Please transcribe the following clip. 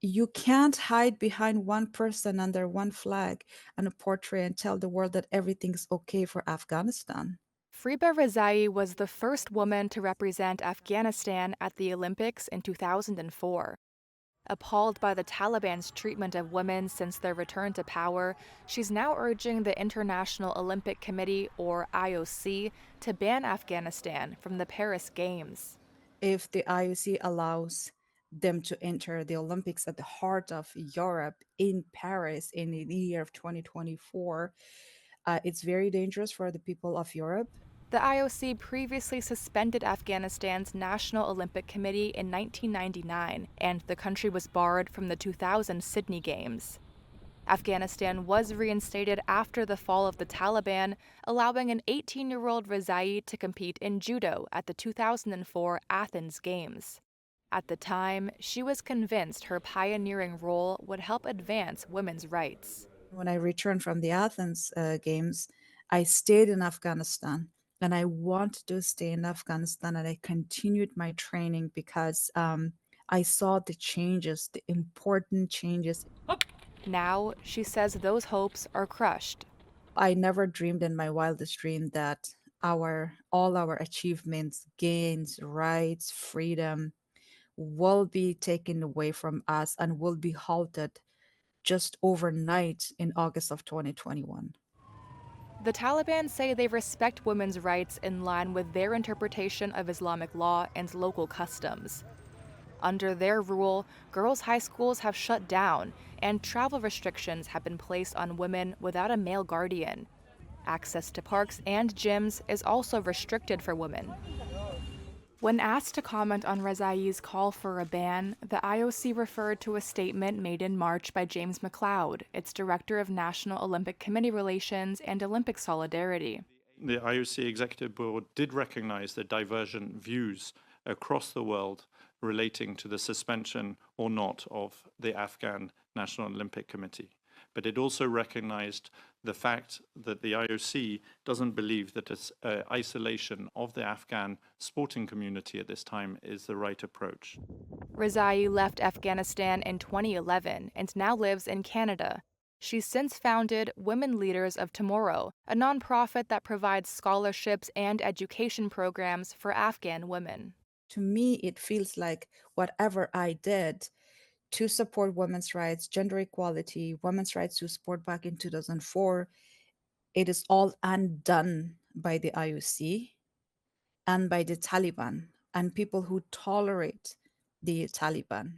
You can't hide behind one person under one flag and a portrait and tell the world that everything's okay for Afghanistan. Friba Rezayee was the first woman to represent Afghanistan at the Olympics in 2004. Appalled by the Taliban's treatment of women since their return to power, she's now urging the International Olympic Committee, or IOC, to ban Afghanistan from the Paris Games. If the IOC allows them to enter the Olympics at the heart of Europe in Paris in the year of 2024, it's very dangerous for the people of Europe. The IOC previously suspended Afghanistan's National Olympic Committee in 1999, and the country was barred from the 2000 Sydney Games. Afghanistan was reinstated after the fall of the Taliban, allowing an 18-year-old Rezayee to compete in judo at the 2004 Athens Games. At the time, she was convinced her pioneering role would help advance women's rights. When I returned from the Athens Games, I stayed in Afghanistan and I wanted to stay in Afghanistan and I continued my training because I saw the changes, the important changes. Now, she says those hopes are crushed. I never dreamed in my wildest dream that our all our achievements, gains, rights, freedom will be taken away from us and will be halted just overnight in August of 2021. The Taliban say they respect women's rights in line with their interpretation of Islamic law and local customs. Under their rule, girls' high schools have shut down, and travel restrictions have been placed on women without a male guardian. Access to parks and gyms is also restricted for women. When asked to comment on Rezaei's call for a ban, the IOC referred to a statement made in March by James McLeod, its director of National Olympic Committee Relations and Olympic Solidarity. The IOC Executive Board did recognize the divergent views across the world relating to the suspension or not of the Afghan National Olympic Committee. But it also recognized the fact that the IOC doesn't believe that isolation of the Afghan sporting community at this time is the right approach. Rezayee left Afghanistan in 2011 and now lives in Canada. She's since founded Women Leaders of Tomorrow, a nonprofit that provides scholarships and education programs for Afghan women. To me, it feels like whatever I did to support women's rights, gender equality, women's rights to sport back in 2004, it is all undone by the IOC and by the Taliban and people who tolerate the Taliban.